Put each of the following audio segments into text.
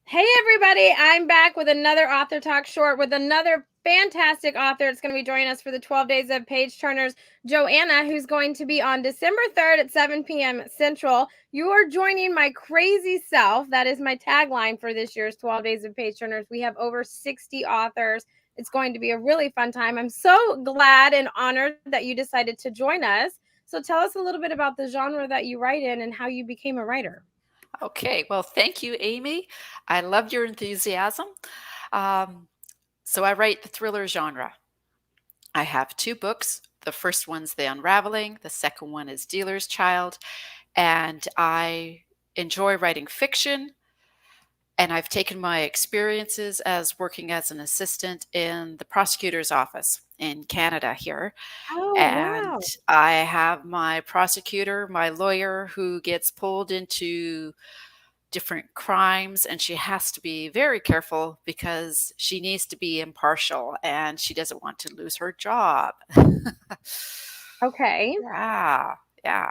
Hey everybody, I'm back with another Author Talk short with another fantastic author. It's going to be joining us for the 12 Days of Page Turners, Joanna, who's going to be on December 3rd at 7 p.m. Central. You are joining my crazy self. That is my tagline for this year's 12 Days of Page Turners. We have over 60 authors. It's going to be a really fun time. I'm so glad and honored that you decided to join us. So tell us a little bit about the genre that you write in and how you became a writer. Okay, well, thank you, Amy. I love your enthusiasm. Um, so, I write the thriller genre. I have two books. The first one's The Unraveling, the second one is Dealer's Child. And I enjoy writing fiction. And I've taken my experiences as working as an assistant in the prosecutor's office in Canada here. Oh, And wow. I have my prosecutor, my lawyer, who gets pulled into different crimes, and she has to be very careful because she needs to be impartial and she doesn't want to lose her job. Okay. Yeah, yeah,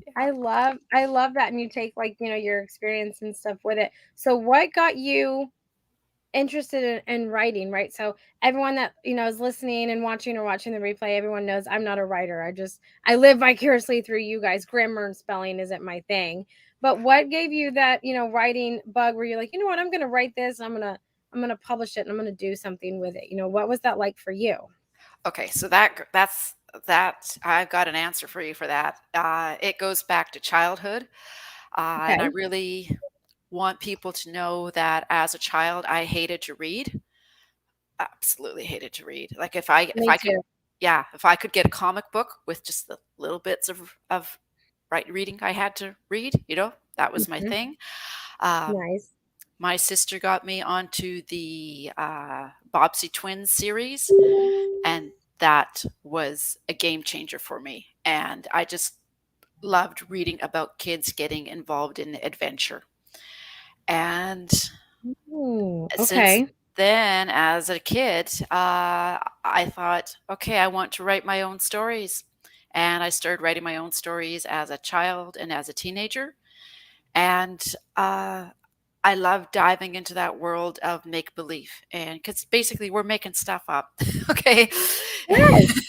yeah. I love that, and you take, like, your experience and stuff with it. So what got you interested in writing, right? So everyone that, is listening and watching or watching the replay, everyone knows I'm not a writer. I live vicariously through you guys. Grammar and spelling isn't my thing. But what gave you that, writing bug where you're like, you know what, I'm gonna write this, I'm gonna publish it and I'm gonna do something with it. What was that like for you? Okay, so that's I've got an answer for you for that. It goes back to childhood, and I Okay. really want people to know that as a child, I hated to read. Absolutely hated to read. Like if Me I could, too. yeah, if I could get a comic book with just the little bits of right reading I had to read, that was my Mhm. thing. Um, Nice. my sister got me onto the Bobbsey Twins series, and that was a game changer for me. And I just loved reading about kids getting involved in adventure. And Ooh, since okay. then, as a kid, I thought, okay, I want to write my own stories. And I started writing my own stories as a child and as a teenager. And I love diving into that world of make believe. And because basically we're making stuff up. Okay. Yes.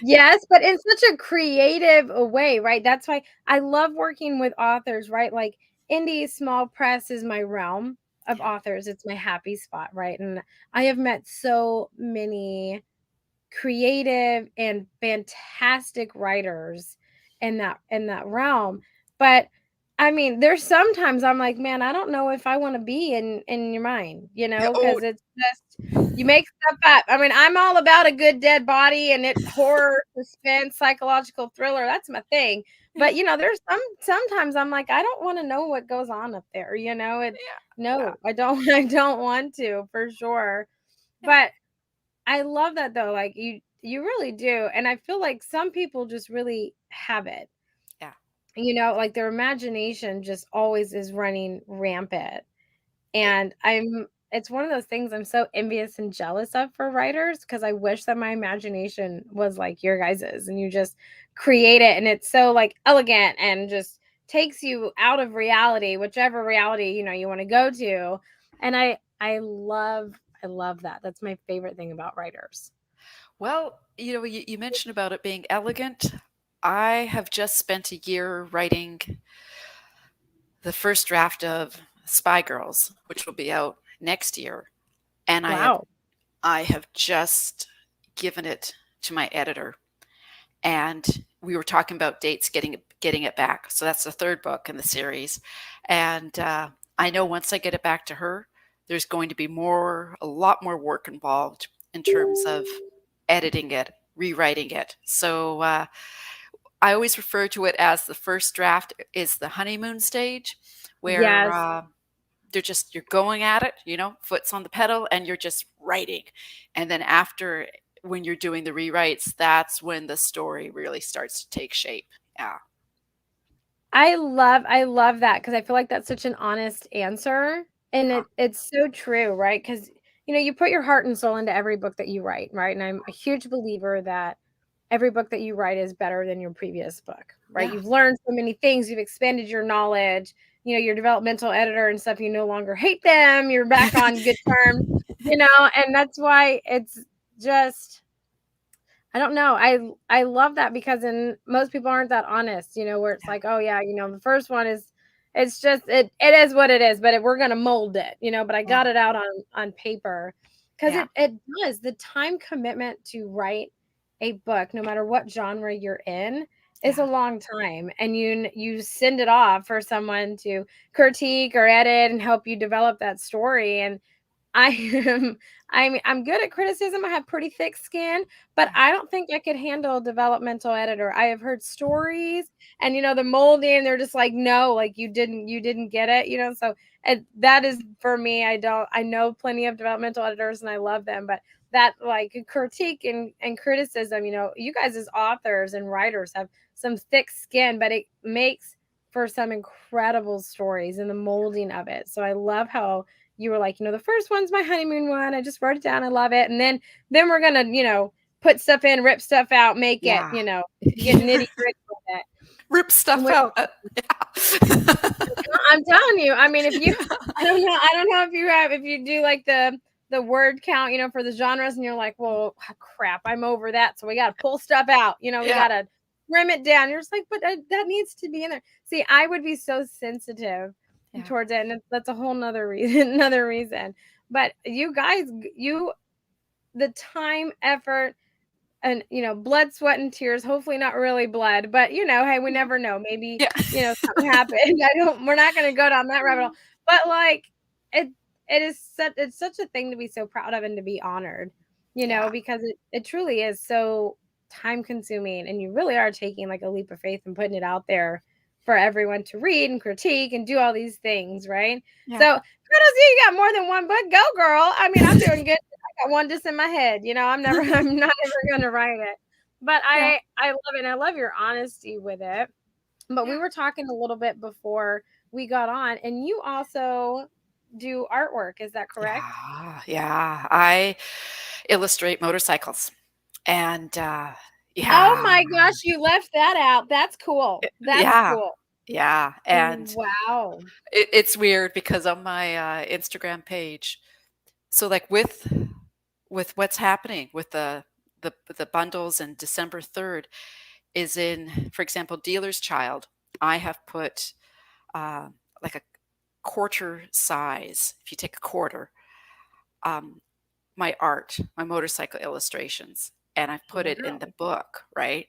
Yes, but in such a creative a way, right? That's why I love working with authors, right? Like indie small press is my realm of Yeah. authors. It's my happy spot, right? And I have met so many creative and fantastic writers in that realm. But I mean, there's sometimes I'm like, man, I don't know if I want to be in your mind, Oh, because it's just you make stuff up. I mean, I'm all about a good dead body and it horror, suspense, psychological thriller. That's my thing. yeah. But there's sometimes I'm like, I don't want to know what goes on up there. Yeah. No, I don't. I don't want to for sure. Yeah. But I love that though, like, you really do, and I feel like some people just really have it, Yeah. like, their imagination just always is running rampant, Yeah. and it's one of those things I'm so envious and jealous of for writers because I wish that my imagination was like your guys's, and you just create it, and it's so, like, elegant and just takes you out of reality, whichever reality, you wanna go to, and I love that. That's my favorite thing about writers. Well, you mentioned about it being elegant. I have just spent a year writing the first draft of Spy Girls, which will be out next year, and Wow. I have just given it to my editor, and we were talking about dates getting it back. So that's the third book in the series, and I know once I get it back to her, there's going to be a lot more work involved in terms of editing it, rewriting it. So I always refer to it as the first draft is the honeymoon stage, where Yes. you're going at it, foot's on the pedal, and you're just writing. And then after, when you're doing the rewrites, that's when the story really starts to take shape. Yeah. I love that because I feel like that's such an honest answer, and Yeah. it's so true, right? Because you put your heart and soul into every book that you write, right? And I'm a huge believer that every book that you write is better than your previous book, right? Yeah. You've learned so many things, you've expanded your knowledge, your developmental editor and stuff, you no longer hate them, you're back on good terms, and that's why it's just, I don't know. I love that because most people aren't that honest, where it's Yeah. like, oh yeah, the first one is, it's just, it is what it is, but we're gonna mold it, but I got Yeah. it out on paper, because Yeah. it does, the time commitment to write a book, no matter what genre you're in, is a Yeah. long time, and you send it off for someone to critique or edit and help you develop that story. And I am I'm good at criticism. I have pretty thick skin, but Yeah. I don't think I could handle a developmental editor. I have heard stories, and the molding, they're just like, no, like you didn't get it, so, and that is for me. I know plenty of developmental editors and I love them, but that, like, critique and criticism, you guys as authors and writers have some thick skin, but it makes for some incredible stories in the molding of it. So I love how you were like, the first one's my honeymoon one. I just wrote it down. I love it. And then we're gonna, put stuff in, rip stuff out, make it, Yeah. get nitty gritty with it. Rip stuff Which, out. Yeah. I'm telling you, I mean, if you, I don't know if you do like the word count, for the genres, and you're like, well, crap, I'm over that, so we got to pull stuff out. We Yeah. got to trim it down. You're just like, but that needs to be in there. See, I would be so sensitive Yeah. towards it, and that's a whole nother reason, another reason. But you guys, the time, effort, and blood, sweat, and tears, hopefully not really blood, but hey, we never know, maybe, Yeah. something happened. We're not going to go down that rabbit hole, but like, it it's such a thing to be so proud of and to be honored, Yeah. because it truly is so time consuming, and you really are taking like a leap of faith and putting it out there for everyone to read and critique and do all these things, right? So Yeah. kudos to you, you got more than one book. Go girl. I mean, I'm doing good. I got one just in my head. I'm not ever gonna write it. But Yeah. I love it. And I love your honesty with it. But we Yeah. were talking a little bit before we got on, and you also do artwork. Is that correct? Yeah. Yeah. I illustrate motorcycles. And Oh yeah. my gosh, you left that out. That's cool. That's Yeah. cool. Yeah. And Wow. it's weird because on my Instagram page, so like with what's happening with the bundles and December 3rd is in, for example, Dealer's Child. I have put uh, like a quarter size, if you take a quarter, um, my art, my motorcycle illustrations, and I've put it in the Wow. book, right?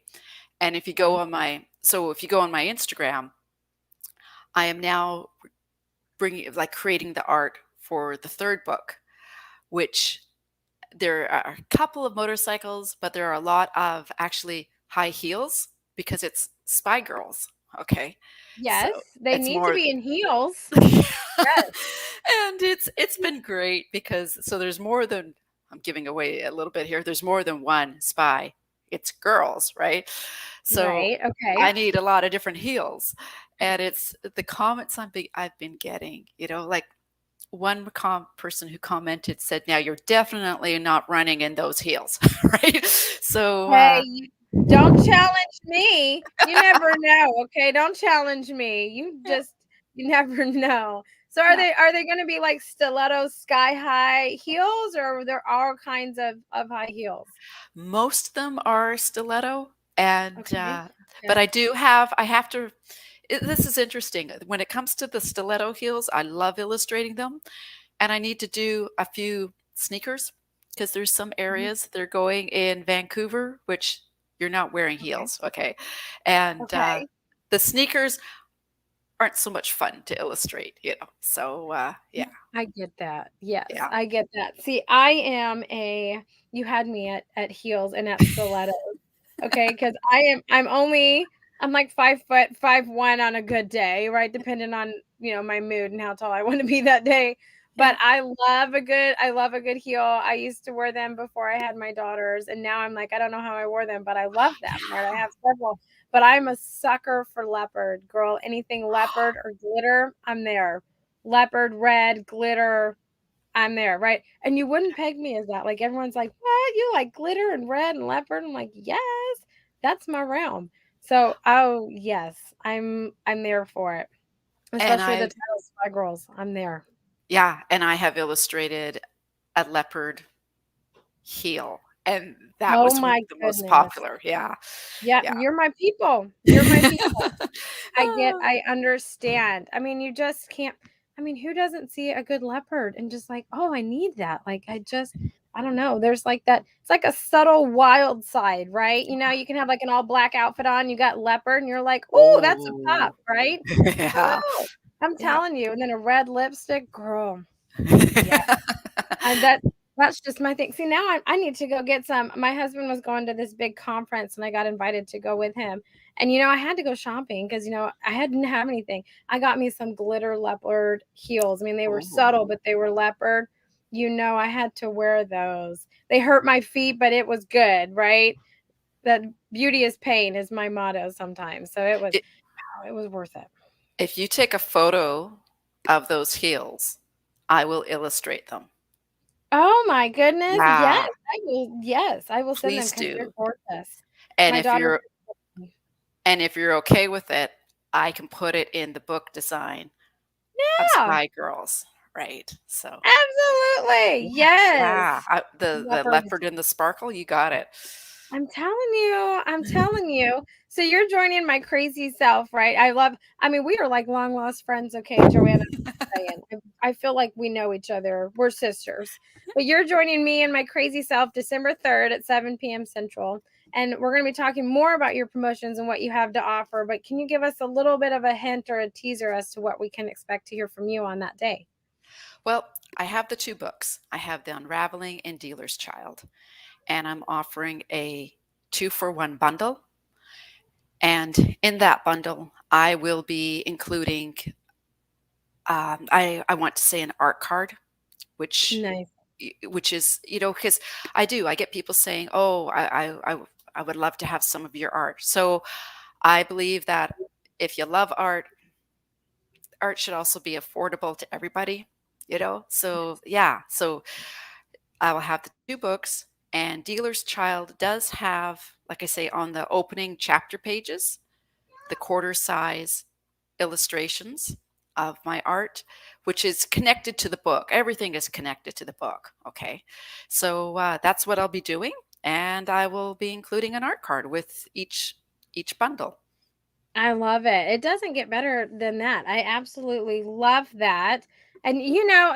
And if you go on if you go on my Instagram, I am now bringing, like, creating the art for the third book, which there are a couple of motorcycles, but there are a lot of actually high heels because it's Spy Girls. Okay. Yes, So they it's need to more be in heels. and Yes. it's been great because so there's more than, I'm giving away a little bit here. There's more than one spy. It's girls, right? So Right. Okay. I need a lot of different heels. And it's the comments I've been getting, like one person who commented said, "Now you're definitely not running in those heels," right? So, Hey, don't challenge me. You never know, okay? Don't challenge me. yeah, You never know. So yeah. are they gonna be like stiletto sky high heels, or are there all kinds of high heels? Most of them are stiletto, and Okay. but Okay. I have to. This is interesting. When it comes to the stiletto heels, I love illustrating them, and I need to do a few sneakers because there's some Mhm. areas they're going in Vancouver, which you're not wearing Okay. heels, okay? And Okay. the sneakers aren't so much fun to illustrate, So yeah, I get that. Yes, yeah, I get that. See, I am you had me at heels and at stilettos. Okay, because I'm like 5 foot 5'1" on a good day, right? Depending on, my mood and how tall I want to be that day. But yeah. I love a good heel. I used to wear them before I had my daughters, and now I'm like, I don't know how I wore them, but I love them, right? I have several. But I'm a sucker for leopard, girl. Anything leopard or glitter, I'm there. Leopard, red, glitter, I'm there, right? And you wouldn't peg me as that. Like, everyone's like, "What? You like glitter and red and leopard?" I'm like, "Yes, that's my realm." So, oh yes, I'm there for it. And Especially the I, title Spy Girls. I'm there. yeah, and I have illustrated a leopard heel, and that Oh was one of my the most goodness. popular. Yeah. Yeah, Yeah. you're my people. You're my people. Ah, I understand. I mean, you just can't. I mean, who doesn't see a good leopard and just like, oh, I need that? Like, I don't know. There's like that. It's like a subtle wild side, right? You know, you can have like an all black outfit on, you got leopard, and you're like, oh, that's a pop, oh, right? yeah. Oh, I'm Yeah. telling you. And then a red lipstick, girl. Yeah. And that's just my thing. See, now I need to go get some. My husband was going to this big conference and I got invited to go with him. And I had to go shopping because I didn't have anything. I got me some glitter leopard heels. I mean, they were subtle, Oh. but they were leopard. I had to wear those. They hurt my feet, but it was good, right? That beauty is pain is my motto sometimes. So I it was worth it. if you take a photo of those heels, I will illustrate them. Oh my goodness. Yeah, Yes, I will send them please because they're do. gorgeous. And My if daughter. you're and if you're okay with it, I can put it in the book design of Yeah, Spy Girls, right? So, absolutely. yeah, yeah, Yes. the Leopard. leopard and the sparkle, you got it. I'm telling you, I'm telling you. So you're joining my crazy self, right? I mean, we are like long lost friends, okay, Joanna. I'm saying. I feel like we know each other. We're sisters. But you're joining me and my crazy self December 3rd at 7 p.m. Central. And we're going to be talking more about your promotions and what you have to offer. But can you give us a little bit of a hint or a teaser as to what we can expect to hear from you on that day? Well, I have the 2 books. I have The Unraveling and Dealer's Child, and I'm offering a 2-for-1 bundle, and in that bundle, I will be including, I want to say an art card, which Nice. which is, because I get people saying, "Oh, I would love to have some of your art." So I believe that if you love art, art should also be affordable to everybody, So yeah, so I will have the 2 books, and Dealer's Child does have, like I say, on the opening chapter pages, the quarter size illustrations of my art, which is connected to the book. Everything is connected to the book. Okay. So that's what I'll be doing. And I will be including an art card with each bundle. I love it. It doesn't get better than that. I absolutely love that. And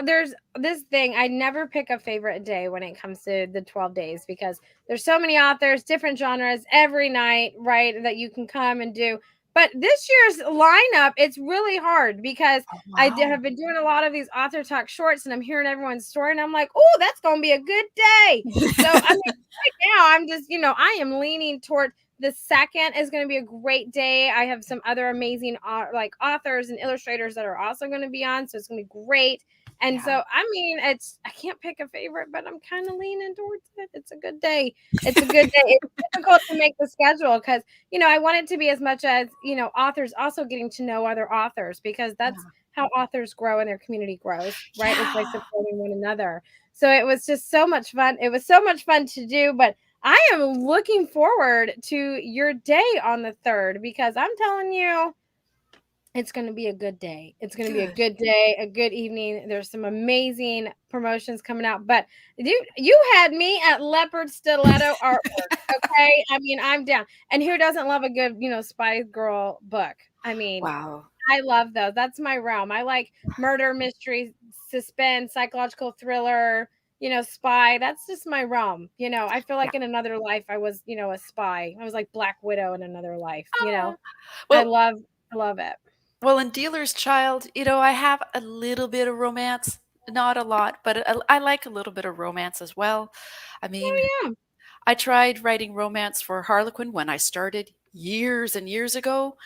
there's this thing, I never pick a favorite day when it comes to the 12 days because there's so many authors, different genres every night, right, that you can come and do. But this year's lineup, it's really hard because Oh, wow. have been doing a lot of these author talk shorts and I'm hearing everyone's story and I'm like, oh, that's going to be a good day. So, I mean, right now I'm just, I am leaning toward the second is going to be a great day. I have some other amazing like authors and illustrators that are also going to be on, so it's going to be great. And Yeah. so, I mean, I can't pick a favorite, but I'm kind of leaning towards it. It's a good day. It's a good day. It's difficult to make the schedule because I want it to be as much as authors also getting to know other authors because that's Yeah. how authors grow and their community grows, right? It's by Yeah. supporting one another. So it was just so much fun. It was so much fun to do, but I am looking forward to your day on the 3rd because I'm telling you, it's going to be a good day. It's going to be a Good. good day, a good evening. There's some amazing promotions coming out, but you had me at leopard stiletto artwork. Okay, I mean I'm down. And who doesn't love a good spy girl book? I mean, Wow. I love those. That's my realm. I like murder, mystery, suspense, psychological thriller, spy. That's just my realm. I feel Yeah. like in another life I was, a spy. I was like Black Widow in another life. Ah, I well, love I love it. well, in Dealer's Child, I have a little bit of romance, not a lot, but I like a little bit of romance as well. I mean, Oh yeah. I tried writing romance for Harlequin when I started years and years ago,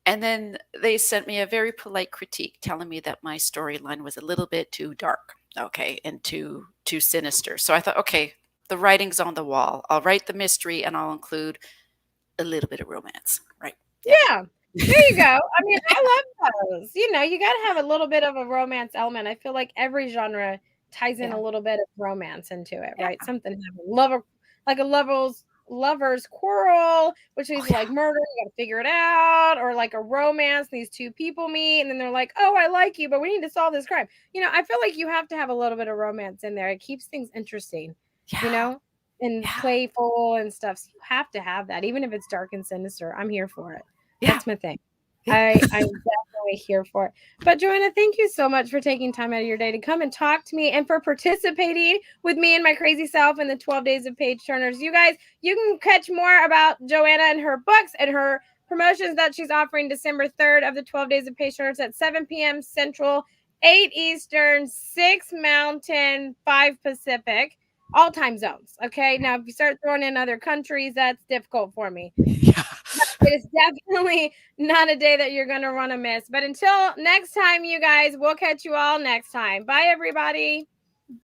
and then they sent me a very polite critique telling me that my storyline was a little bit too dark, okay, and too sinister. So I thought, okay, the writing's on the wall. I'll write the mystery and I'll include a little bit of romance, right? Yeah. Yeah. There you go. I mean, I love those. You got to have a little bit of a romance element. I feel like every genre ties in Yeah. a little bit of romance into it, right? Yeah. Something happened. Lover, like a lover's lovers quarrel, which is like murder, you gotta figure it out, or like a romance, these two people meet and then they're like, oh, I like you, but we need to solve this crime. I feel like you have to have a little bit of romance in there. It keeps things interesting, Yeah. and Yeah. playful and stuff. So you have to have that, even if it's dark and sinister. I'm here for it. Yeah. That's my thing. Yeah. I'm definitely here for it. But Joanna, thank you so much for taking time out of your day to come and talk to me and for participating with me and my crazy self in the 12 days of page turners. You guys, you can catch more about Joanna and her books and her promotions that she's offering December 3rd of the 12 days of page turners at 7 p.m. Central, 8 Eastern, 6 Mountain, 5 Pacific, all time zones. Okay. Now, if you start throwing in other countries, that's difficult for me. Yeah. It is definitely not a day that you're going to want to miss. But until next time, you guys, we'll catch you all next time. Bye, everybody.